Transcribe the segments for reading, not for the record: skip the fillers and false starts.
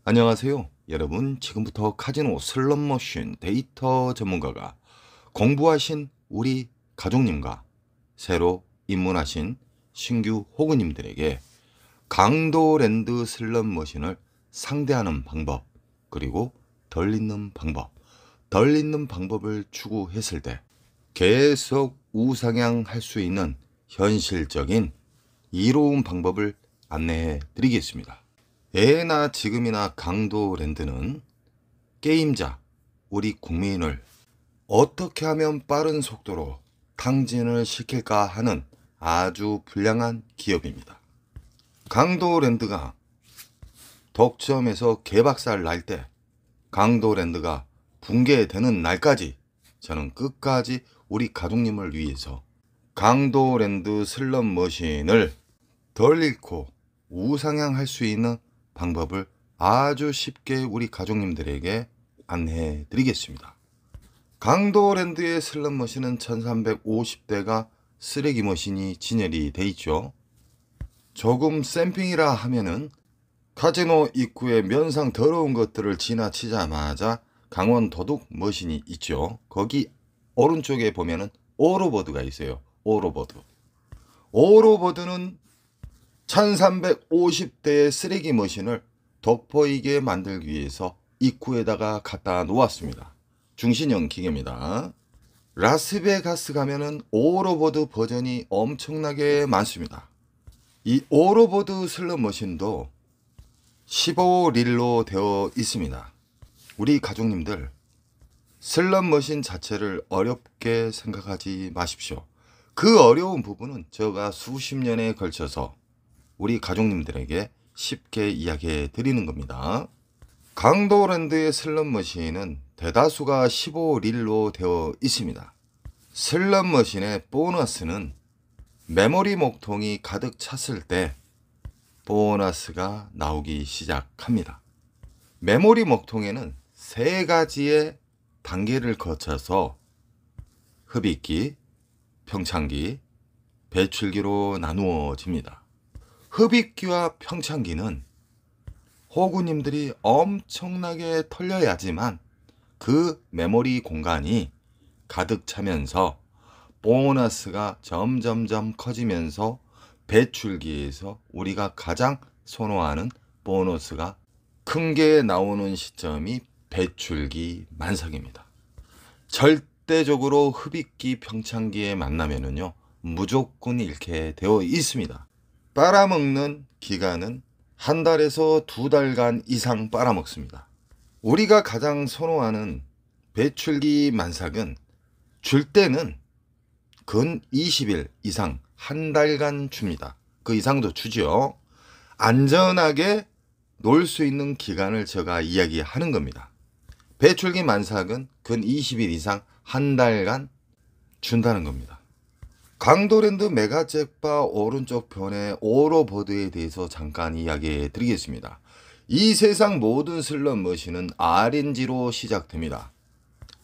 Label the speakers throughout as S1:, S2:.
S1: 안녕하세요. 여러분, 지금부터 카지노 슬롯머신 데이터 전문가가 공부하신 우리 가족님과 새로 입문하신 신규 호구님들에게 강도랜드 슬롯머신을 상대하는 방법, 그리고 덜 잊는 방법을 추구했을 때 계속 우상향할 수 있는 현실적인 이로운 방법을 안내해 드리겠습니다. 예나 지금이나 강도랜드는 게임자, 우리 국민을 어떻게 하면 빠른 속도로 탕진을 시킬까 하는 아주 불량한 기업입니다. 강도랜드가 독점에서 개박살 날 때, 강도랜드가 붕괴되는 날까지 저는 끝까지 우리 가족님을 위해서 강도랜드 슬롯머신을 덜 잃고 우상향할 수 있는 방법을 아주 쉽게 우리 가족님들에게 안내해 드리겠습니다. 강도랜드의 슬롯머신은 1350대가 쓰레기 머신이 진열이 돼 있죠. 조금 샘핑이라 하면은 카지노 입구에 면상 더러운 것들을 지나치자마자 강원 도둑 머신이 있죠. 거기 오른쪽에 보면은 오로보드가 있어요. 오로보드는 1350대의 쓰레기 머신을 돋보이게 만들기 위해서 입구에다가 갖다 놓았습니다. 중신형 기계입니다. 라스베가스 가면은 오로보드 버전이 엄청나게 많습니다. 이 오로보드 슬롯 머신도 15릴로 되어 있습니다. 우리 가족님들, 슬롯 머신 자체를 어렵게 생각하지 마십시오. 그 어려운 부분은 제가 수십 년에 걸쳐서 우리 가족님들에게 쉽게 이야기해 드리는 겁니다. 강도랜드의 슬롯머신은 대다수가 15릴로 되어 있습니다. 슬롯머신의 보너스는 메모리 목통이 가득 찼을 때 보너스가 나오기 시작합니다. 메모리 목통에는 세 가지의 단계를 거쳐서 흡입기, 평창기, 배출기로 나누어집니다. 흡입기와 평창기는 호구님들이 엄청나게 털려야지만 그 메모리 공간이 가득 차면서 보너스가 점점점 커지면서 배출기에서 우리가 가장 선호하는 보너스가 큰 게 나오는 시점이 배출기 만삭입니다. 절대적으로 흡입기 평창기에 만나면은요, 무조건 잃게 되어 있습니다. 빨아먹는 기간은 한 달에서 두 달간 이상 빨아먹습니다. 우리가 가장 선호하는 배출기 만삭은 줄 때는 근 20일 이상 한 달간 줍니다. 그 이상도 주죠. 안전하게 놀 수 있는 기간을 제가 이야기하는 겁니다. 배출기 만삭은 근 20일 이상 한 달간 준다는 겁니다. 강도랜드 메가잭바 오른쪽 편의 오로보드에 대해서 잠깐 이야기해 드리겠습니다. 이 세상 모든 슬롯 머신은 RNG로 시작됩니다.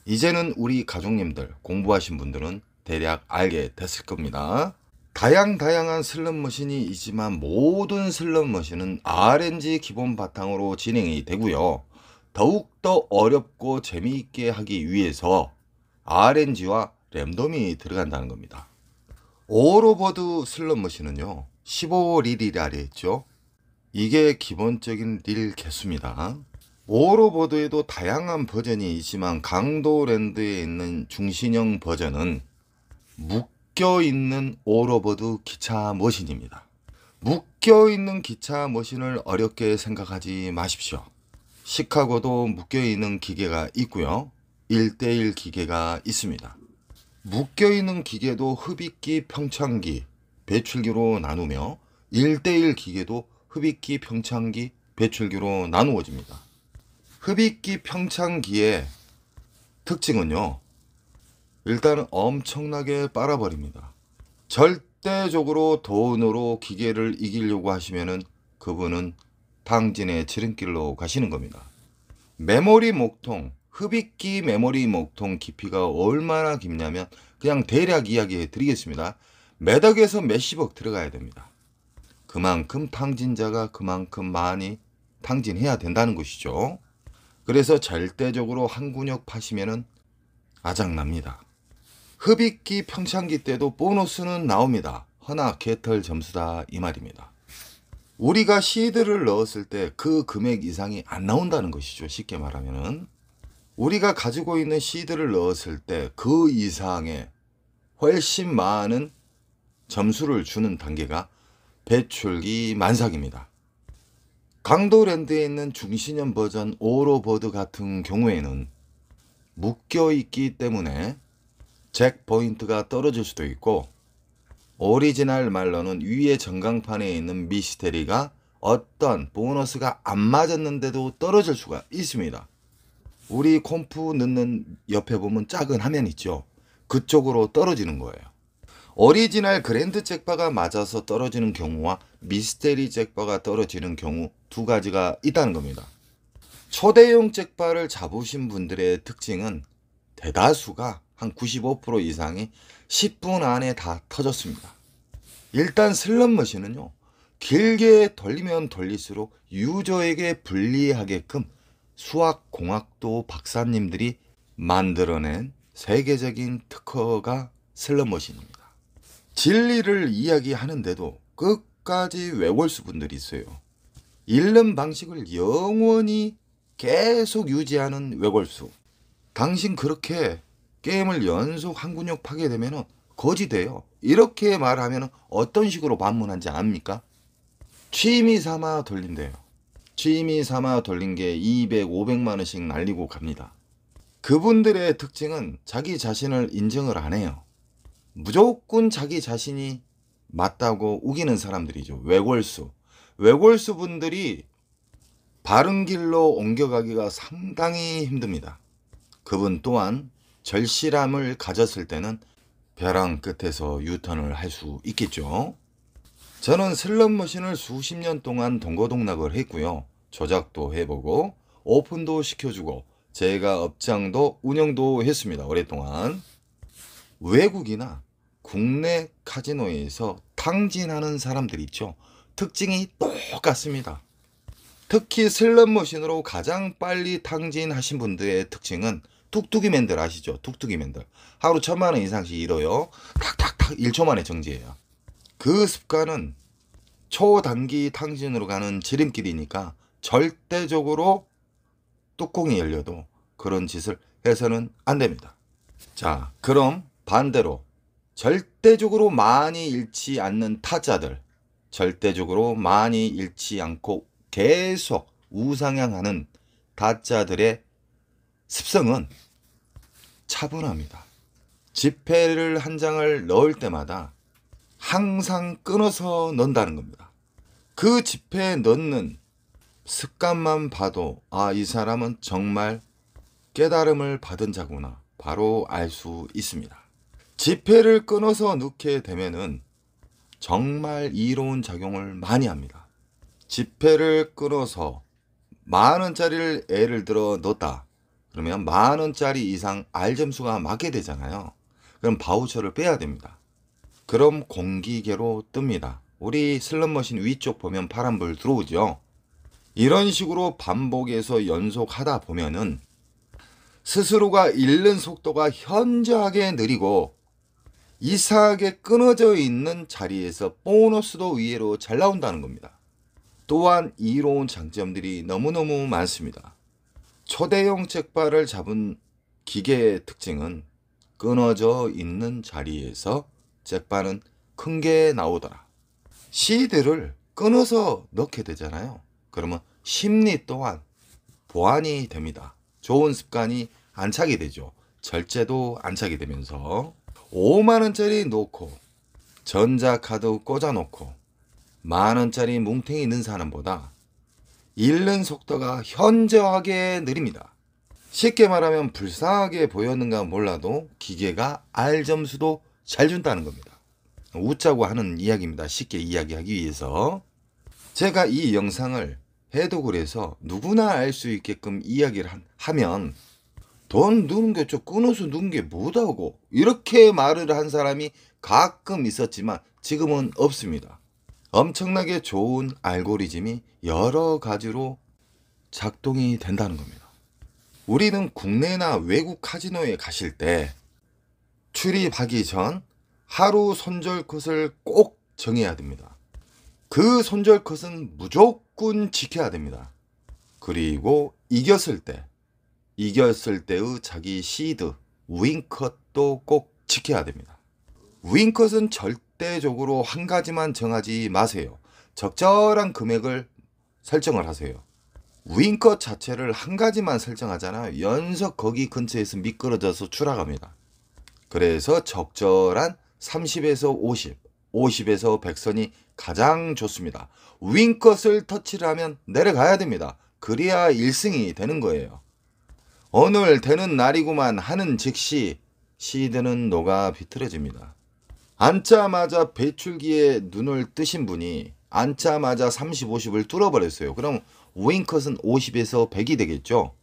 S1: 이제는 우리 가족님들, 공부하신 분들은 대략 알게 됐을 겁니다. 다양한 슬롯 머신이 있지만 모든 슬롯 머신은 RNG 기본 바탕으로 진행이 되고요. 더욱더 어렵고 재미있게 하기 위해서 RNG와 랜덤이 들어간다는 겁니다. 오로보드 슬롯 머신은요, 15릴이라 했죠. 이게 기본적인 릴 개수입니다. 오로보드에도 다양한 버전이 있지만 강도랜드에 있는 중신형 버전은 묶여있는 오로보드 기차 머신입니다. 묶여있는 기차 머신을 어렵게 생각하지 마십시오. 시카고도 묶여있는 기계가 있고요, 1대1 기계가 있습니다. 묶여있는 기계도 흡입기, 평창기, 배출기로 나누며 1대1 기계도 흡입기, 평창기, 배출기로 나누어집니다. 흡입기, 평창기의 특징은요, 일단 엄청나게 빨아버립니다. 절대적으로 돈으로 기계를 이기려고 하시면은 그분은 탕진의 지름길로 가시는 겁니다. 메모리 목통, 흡입기 메모리 목통 깊이가 얼마나 깊냐면 그냥 대략 이야기해 드리겠습니다. 몇억에서 몇십억 들어가야 됩니다. 그만큼 탕진자가 그만큼 많이 탕진해야 된다는 것이죠. 그래서 절대적으로 한군역 파시면은 아작납니다. 흡입기 평창기 때도 보너스는 나옵니다. 허나 개털 점수다 이 말입니다. 우리가 시드를 넣었을 때 그 금액 이상이 안 나온다는 것이죠. 쉽게 말하면은 우리가 가지고 있는 시드를 넣었을 때 그 이상의 훨씬 많은 점수를 주는 단계가 배출기 만삭입니다. 강도랜드에 있는 중신형 버전 오로버드 같은 경우에는 묶여있기 때문에 잭 포인트가 떨어질 수도 있고, 오리지널 말로는 위에 전광판에 있는 미스테리가 어떤 보너스가 안 맞았는데도 떨어질 수가 있습니다. 우리 콤프 넣는 옆에 보면 작은 화면 있죠. 그쪽으로 떨어지는 거예요. 오리지널 그랜드 잭바가 맞아서 떨어지는 경우와 미스테리 잭바가 떨어지는 경우 두 가지가 있다는 겁니다. 초대용 잭바를 잡으신 분들의 특징은 대다수가 한 95% 이상이 10분 안에 다 터졌습니다. 일단 슬롯머신은요, 길게 돌리면 돌릴수록 유저에게 불리하게끔 수학공학도 박사님들이 만들어낸 세계적인 특허가 슬롯머신입니다. 진리를 이야기하는데도 끝까지 외골수 분들이 있어요. 잃는 방식을 영원히 계속 유지하는 외골수. 당신 그렇게 게임을 연속 한 근육 파게 되면 거지 돼요. 이렇게 말하면 어떤 식으로 반문한지 압니까? 취미 삼아 돌린대요. 취미 삼아 돌린 게 200, 500만 원씩 날리고 갑니다. 그분들의 특징은 자기 자신을 인정을 안 해요. 무조건 자기 자신이 맞다고 우기는 사람들이죠. 외골수. 외골수 분들이 바른 길로 옮겨가기가 상당히 힘듭니다. 그분 또한 절실함을 가졌을 때는 벼랑 끝에서 유턴을 할 수 있겠죠. 저는 슬롯머신을 수십 년 동안 동거동락을 했고요. 조작도 해보고 오픈도 시켜주고 제가 업장도 운영도 했습니다. 오랫동안. 외국이나 국내 카지노에서 탕진하는 사람들 있죠. 특징이 똑같습니다. 특히 슬롯머신으로 가장 빨리 탕진하신 분들의 특징은 툭툭이맨들 아시죠? 툭툭이맨들. 하루 1000만 원 이상씩 잃어요. 탁탁탁 1초 만에 정지해요. 그 습관은 초단기 탕진으로 가는 지름길이니까 절대적으로 뚜껑이 열려도 그런 짓을 해서는 안 됩니다. 자, 그럼 반대로 절대적으로 많이 잃지 않는 타짜들, 절대적으로 많이 잃지 않고 계속 우상향하는 타짜들의 습성은 차분합니다. 지폐를 한 장을 넣을 때마다 항상 끊어서 넣는다는 겁니다. 그 지폐에 넣는 습관만 봐도 이 사람은 정말 깨달음을 받은 자구나 바로 알 수 있습니다. 지폐를 끊어서 넣게 되면은 정말 이로운 작용을 많이 합니다. 지폐를 끊어서 10,000원짜리를 예를 들어 넣었다. 그러면 10,000원짜리 이상 R점수가 맞게 되잖아요. 그럼 바우처를 빼야 됩니다. 그럼 공기계로 뜹니다. 우리 슬롯머신 위쪽 보면 파란불 들어오죠. 이런 식으로 반복해서 연속하다 보면은 스스로가 잃는 속도가 현저하게 느리고 이상하게 끊어져 있는 자리에서 보너스도 위로 잘 나온다는 겁니다. 또한 이로운 장점들이 너무너무 많습니다. 초대형 잭바를 잡은 기계의 특징은 끊어져 있는 자리에서 잭바는 큰 게 나오더라. 시드를 끊어서 넣게 되잖아요. 그러면 심리 또한 보완이 됩니다. 좋은 습관이 안착이 되죠. 절제도 안착이 되면서 5만원짜리 놓고 전자카드 꽂아놓고 만원짜리 뭉탱이 넣은 사람보다 잃는 속도가 현저하게 느립니다. 쉽게 말하면 불쌍하게 보였는가 몰라도 기계가 R점수도 잘 준다는 겁니다. 웃자고 하는 이야기입니다. 쉽게 이야기하기 위해서. 제가 이 영상을 해독을 해서 누구나 알 수 있게끔 이야기를 하면 돈 넣는 게 저 끊어서 넣는 게 뭐다고 이렇게 말을 한 사람이 가끔 있었지만 지금은 없습니다. 엄청나게 좋은 알고리즘이 여러 가지로 작동이 된다는 겁니다. 우리는 국내나 외국 카지노에 가실 때 출입하기 전 하루 손절컷을 꼭 정해야 됩니다. 그 손절컷은 무조건 지켜야 됩니다. 그리고 이겼을 때의 자기 시드, 윙컷도 꼭 지켜야 됩니다. 윙컷은 절대적으로 한 가지만 정하지 마세요. 적절한 금액을 설정을 하세요. 윙컷 자체를 한 가지만 설정하잖아요. 연속 거기 근처에서 미끄러져서 추락합니다. 그래서 적절한 30에서 50, 50에서 100선이 가장 좋습니다. 윙컷을 터치를 하면 내려가야 됩니다. 그래야 1승이 되는 거예요. 오늘 되는 날이구만 하는 즉시 시드는 녹아 비틀어집니다. 앉자마자 배출기에 눈을 뜨신 분이 앉자마자 30, 50을 뚫어버렸어요. 그럼 윙컷은 50에서 100이 되겠죠.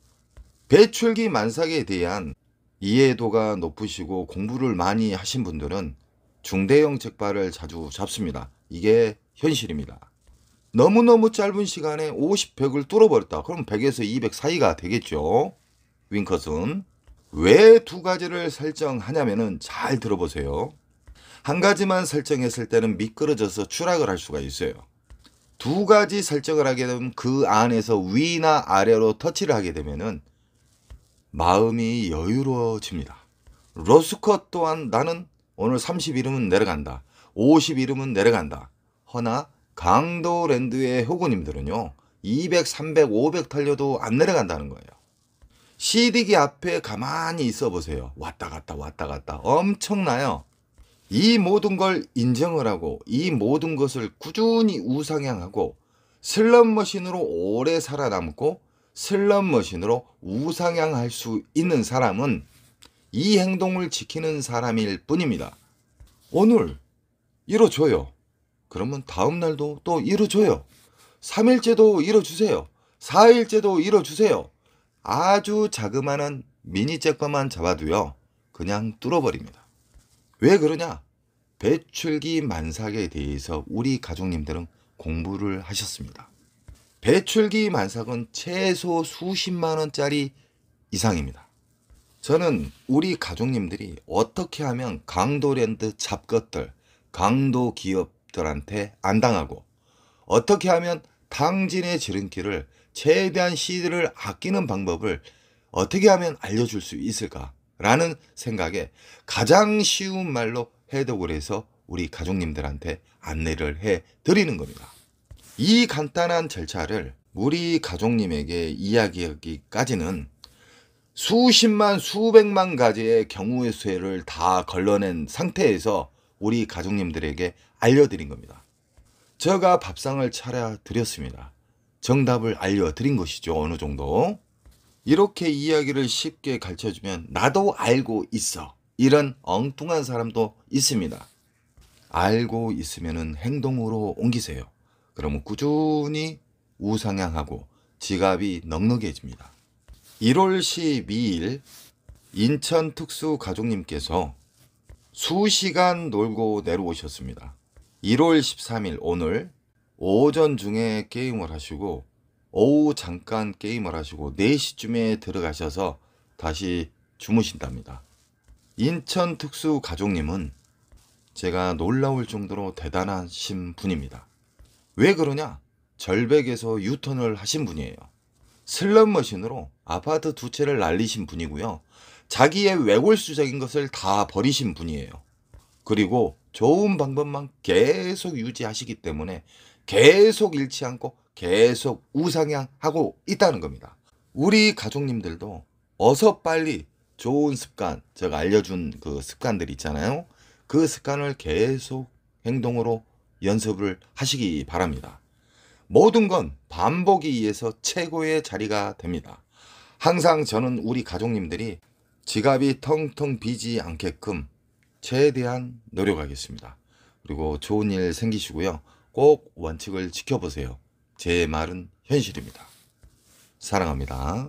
S1: 배출기 만삭에 대한 이해도가 높으시고 공부를 많이 하신 분들은 중대형 잭팟을 자주 잡습니다. 이게 현실입니다. 너무너무 짧은 시간에 50, 100을 뚫어버렸다. 그럼 100에서 200 사이가 되겠죠. 윙컷은. 왜 두 가지를 설정하냐면은 잘 들어보세요. 한 가지만 설정했을 때는 미끄러져서 추락을 할 수가 있어요. 두 가지 설정을 하게 되면 그 안에서 위나 아래로 터치를 하게 되면은 마음이 여유로워집니다. 로스컷 또한 나는 오늘 30 이름은 내려간다. 50 이름은 내려간다. 허나 강도랜드의 호구님들은요. 200, 300, 500 달려도 안 내려간다는 거예요. CD기 앞에 가만히 있어 보세요. 왔다 갔다 왔다 갔다 엄청나요. 이 모든 걸 인정을 하고 이 모든 것을 꾸준히 우상향하고 슬롯머신으로 오래 살아남고 슬롯머신으로 우상향할 수 있는 사람은 이 행동을 지키는 사람일 뿐입니다. 오늘 이뤄줘요. 그러면 다음 날도 또 이뤄줘요. 3일째도 이뤄주세요. 4일째도 이뤄주세요. 아주 자그마한 미니 잭팟만 잡아도요. 그냥 뚫어버립니다. 왜 그러냐? 배출기 만삭에 대해서 우리 가족님들은 공부를 하셨습니다. 배출기 만삭은 최소 수십만 원짜리 이상입니다. 저는 우리 가족님들이 어떻게 하면 강도랜드 잡것들, 강도 기업들한테 안 당하고 어떻게 하면 당진의 지름길을 최대한 시드를 아끼는 방법을 어떻게 하면 알려줄 수 있을까라는 생각에 가장 쉬운 말로 해독을 해서 우리 가족님들한테 안내를 해드리는 겁니다. 이 간단한 절차를 우리 가족님에게 이야기하기까지는 수십만 수백만 가지의 경우의 수를 다 걸러낸 상태에서 우리 가족님들에게 알려드린 겁니다. 제가 밥상을 차려드렸습니다. 정답을 알려드린 것이죠. 어느 정도. 이렇게 이야기를 쉽게 가르쳐주면 나도 알고 있어. 이런 엉뚱한 사람도 있습니다. 알고 있으면 행동으로 옮기세요. 그러면 꾸준히 우상향하고 지갑이 넉넉해집니다. 1월 12일 인천 특수 가족님께서 수시간 놀고 내려오셨습니다. 1월 13일 오늘 오전 중에 게임을 하시고 오후 잠깐 게임을 하시고 4시쯤에 들어가셔서 다시 주무신답니다. 인천 특수 가족님은 제가 놀라울 정도로 대단하신 분입니다. 왜 그러냐? 절벽에서 유턴을 하신 분이에요. 슬롯머신으로 아파트 2채를 날리신 분이고요. 자기의 외골수적인 것을 다 버리신 분이에요. 그리고 좋은 방법만 계속 유지하시기 때문에 계속 잃지 않고 계속 우상향하고 있다는 겁니다. 우리 가족님들도 어서 빨리 좋은 습관, 제가 알려준 그 습관들 있잖아요. 그 습관을 계속 행동으로 연습을 하시기 바랍니다. 모든 건 반복에 의해서 최고의 자리가 됩니다. 항상 저는 우리 가족님들이 지갑이 텅텅 비지 않게끔 최대한 노력하겠습니다. 그리고 좋은 일 생기시고요. 꼭 원칙을 지켜보세요. 제 말은 현실입니다. 사랑합니다.